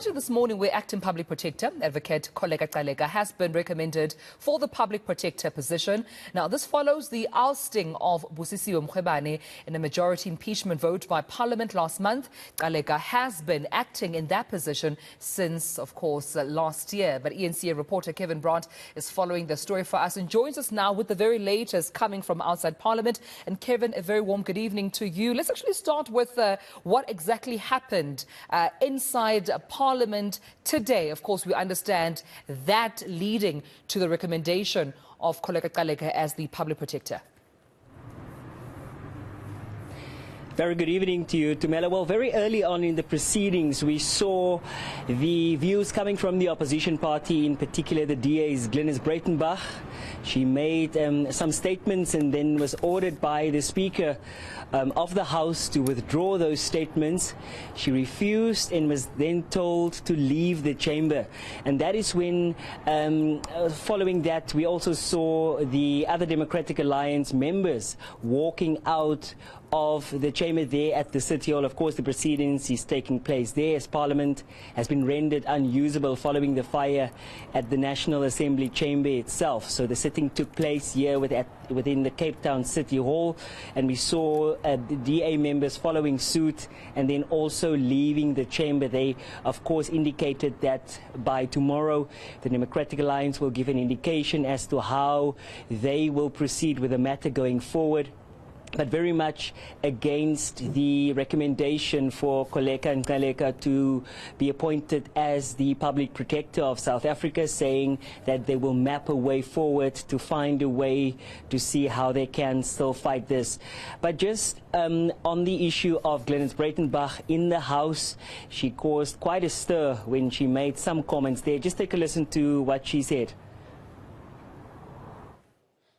This morning, where Acting Public Protector, Advocate Kholeka Gcaleka, has been recommended for the Public Protector position. Now, this follows the ousting of Busisiwe Mkhwebane in a majority impeachment vote by Parliament last month. Gcaleka has been acting in that position since, of course, last year. But eNCA reporter Kevin Brandt is following the story for us and joins us now with the very latest coming from outside Parliament. And Kevin, a very warm good evening to you. Let's actually start with what exactly happened inside Parliament today. Of course, we understand that leading to the recommendation of Kholeka Gcaleka as the Public Protector. Very good evening to you, Tumela. Well, very early on in the proceedings, we saw the views coming from the opposition party, in particular the DA's Glenys Breitenbach. She made some statements and then was ordered by the Speaker of the House to withdraw those statements. She refused and was then told to leave the chamber. And that is when, following that, we also saw the other Democratic Alliance members walking out of the chamber there at the City Hall. Of course, the proceedings is taking place there as Parliament has been rendered unusable following the fire at the National Assembly chamber itself. So the sitting took place here within the Cape Town City Hall, and we saw the DA members following suit and then also leaving the chamber. They, of course, indicated that by tomorrow the Democratic Alliance will give an indication as to how they will proceed with the matter going forward, but very much against the recommendation for Kholeka Gcaleka to be appointed as the Public Protector of South Africa, saying that they will map a way forward to find a way to see how they can still fight this. But just on the issue of Glenys Breitenbach in the House, she caused quite a stir when she made some comments there. Just take a listen to what she said.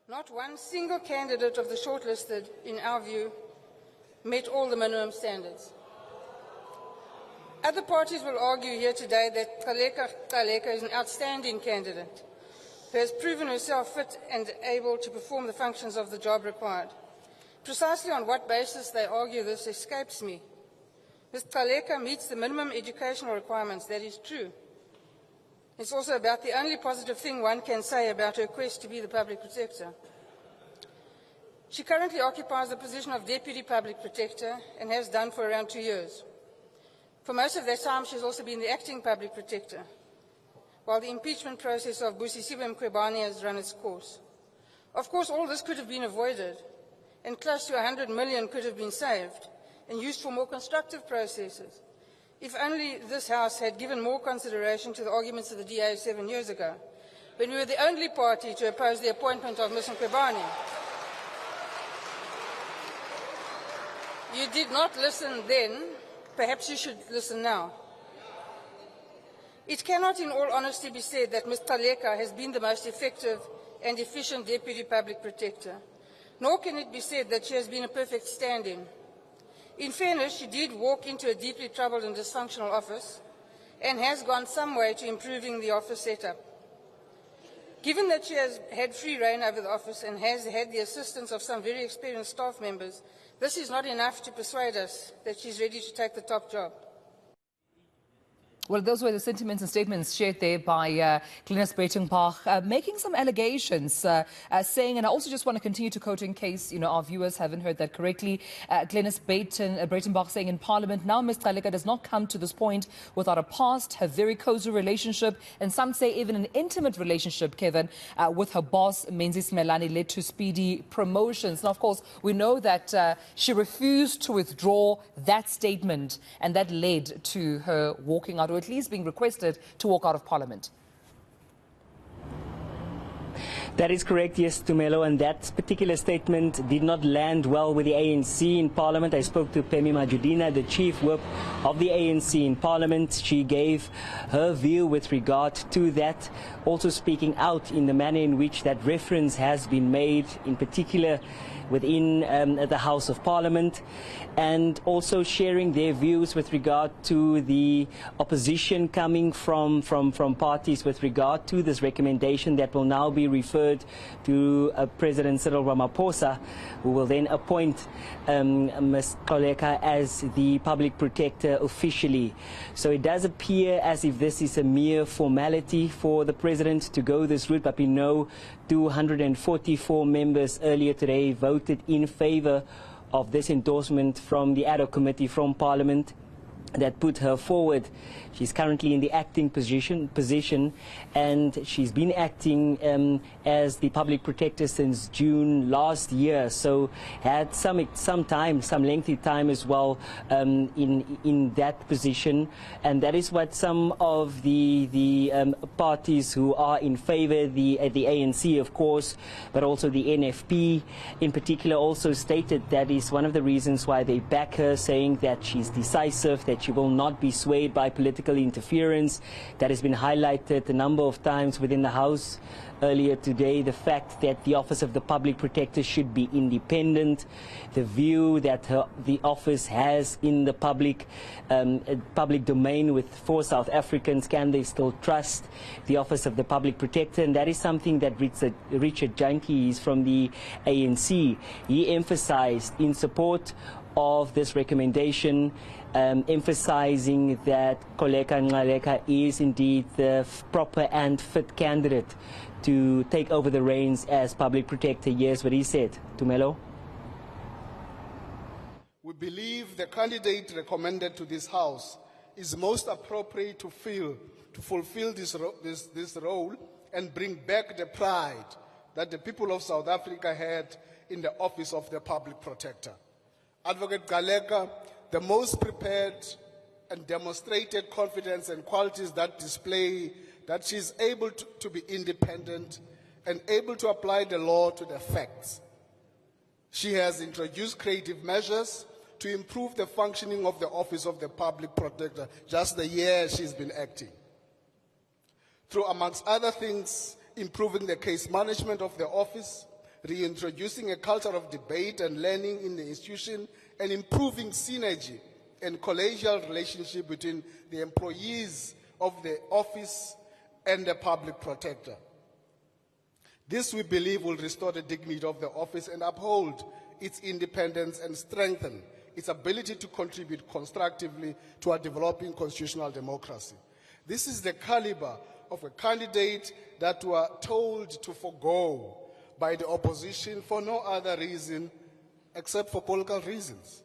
Not one single candidate of the shortlisted, in our view, met all the minimum standards. Other parties will argue here today that Kholeka Gcaleka is an outstanding candidate who has proven herself fit and able to perform the functions of the job required. Precisely on what basis they argue this escapes me. Ms. Gcaleka meets the minimum educational requirements, that is true. It's also about the only positive thing one can say about her quest to be the Public Protector. She currently occupies the position of Deputy Public Protector and has done for around 2 years. For most of that time, she has also been the Acting Public Protector, while the impeachment process of Busisiwe Mkhwebane has run its course. Of course, all this could have been avoided, and close to 100 million could have been saved and used for more constructive processes, if only this House had given more consideration to the arguments of the DA 7 years ago, when we were the only party to oppose the appointment of Ms. Mkhwebane. You did not listen then, perhaps you should listen now. It cannot in all honesty be said that Ms. Gcaleka has been the most effective and efficient Deputy Public Protector, nor can it be said that she has been a perfect stand-in. In fairness, she did walk into a deeply troubled and dysfunctional office and has gone some way to improving the office setup. Given that she has had free rein over the office and has had the assistance of some very experienced staff members, this is not enough to persuade us that she's ready to take the top job. Well, those were the sentiments and statements shared there by Glenys Breitenbach, making some allegations, saying, and I also just want to continue to quote in case our viewers haven't heard that correctly, Glenys Breitenbach saying in Parliament, now Ms. Gcaleka does not come to this point without a past, her very cozy relationship, and some say even an intimate relationship, Kevin, with her boss, Menzies Melani, led to speedy promotions. Now, of course, we know that she refused to withdraw that statement, and that led to her walking out, or at least being requested to walk out of Parliament. That is correct, yes, Tumelo, and that particular statement did not land well with the ANC in Parliament. I spoke to Pemi Majudina, the Chief Whip of the ANC in Parliament. She gave her view with regard to that, also speaking out in the manner in which that reference has been made, in particular within the House of Parliament, and also sharing their views with regard to the opposition coming from parties with regard to this recommendation that will now be referred referred to President Cyril Ramaphosa, who will then appoint Ms. Kholeka as the public protector officially. So it does appear as if this is a mere formality for the president to go this route, but we know 244 members earlier today voted in favor of this endorsement from the ad hoc committee from Parliament that put her forward. She's currently in the acting position, and she's been acting as the public protector since June last year, so had some lengthy time as well in that position. And that is what some of the parties who are in favor, the ANC of course, but also the NFP in particular, also stated that is one of the reasons why they back her, saying that she's decisive, that she will not be swayed by political interference. That has been highlighted a number of times within the House earlier today, the fact that the Office of the Public Protector should be independent, the view that the office has in the public domain for South Africans. Can they still trust the Office of the Public Protector? And that is something that Richard Jantjies from the ANC, he emphasized in support of this recommendation, emphasizing that Kholeka Gcaleka is indeed the proper and fit candidate to take over the reins as public protector. Here's what he said. Tumelo? We believe the candidate recommended to this House is most appropriate to fulfill this role and bring back the pride that the people of South Africa had in the office of the public protector. Advocate Gcaleka, the most prepared and demonstrated confidence and qualities that display that she is able to be independent and able to apply the law to the facts. She has introduced creative measures to improve the functioning of the Office of the Public Protector just the year she's been acting. Through, amongst other things, improving the case management of the office, reintroducing a culture of debate and learning in the institution, and improving synergy and collegial relationship between the employees of the office and the public protector. This, we believe, will restore the dignity of the office and uphold its independence and strengthen its ability to contribute constructively to our developing constitutional democracy. This is the caliber of a candidate that we are told to forego by the opposition for no other reason except for political reasons.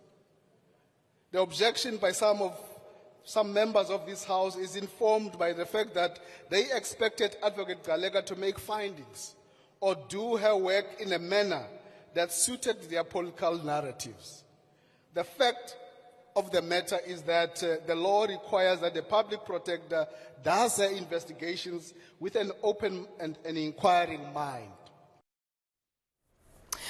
The objection by some members of this House is informed by the fact that they expected Advocate Gcaleka to make findings or do her work in a manner that suited their political narratives. The fact of the matter is that the law requires that the public protector does her investigations with an open and an inquiring mind.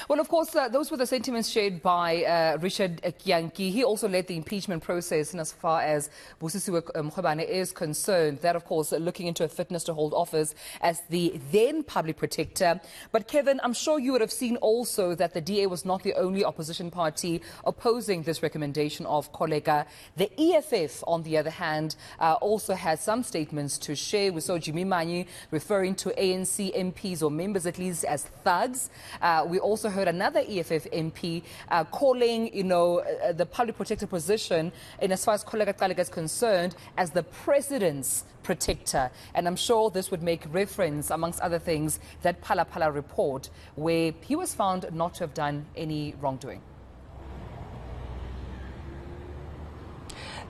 Well, of course, those were the sentiments shared by Richard Jantjies. He also led the impeachment process, and as far as Busisiwe Mkhwebane is concerned, that, of course, looking into a fitness to hold office as the then public protector. But, Kevin, I'm sure you would have seen also that the DA was not the only opposition party opposing this recommendation of Kholeka. The EFF, on the other hand, also had some statements to share. We saw Jimmy Manyi referring to ANC MPs, or members at least, as thugs. We also heard another EFF MP calling, the public protector position, in as far as Kholeka Gcaleka is concerned, as the president's protector. And I'm sure this would make reference, amongst other things, that Phala Phala report, where he was found not to have done any wrongdoing.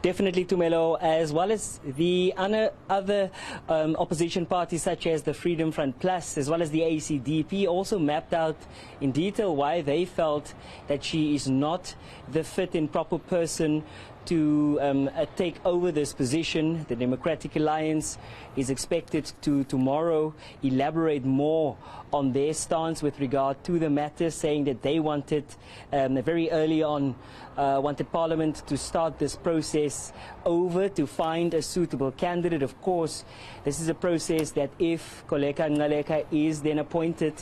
Definitely, Tumelo, as well as the other opposition parties such as the Freedom Front Plus, as well as the ACDP, also mapped out in detail why they felt that she is not the fit and proper person to take over this position. The Democratic Alliance is expected to tomorrow elaborate more on their stance with regard to the matter, saying that they wanted very early on wanted Parliament to start this process over to find a suitable candidate. Of course, this is a process that if Kholeka Gcaleka is then appointed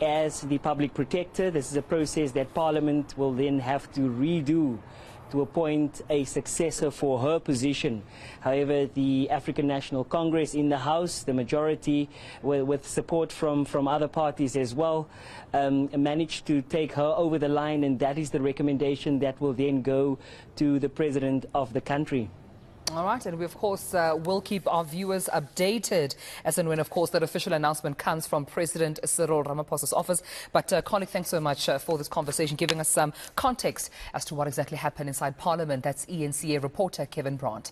as the public protector, this is a process that Parliament will then have to redo to appoint a successor for her position. However, the African National Congress in the House, the majority, with support from other parties as well, managed to take her over the line, and that is the recommendation that will then go to the President of the country. All right, and we, of course, will keep our viewers updated as and when, of course, that official announcement comes from President Cyril Ramaphosa's office. But, colleague, thanks so much for this conversation, giving us some context as to what exactly happened inside Parliament. That's eNCA reporter Kevin Brandt.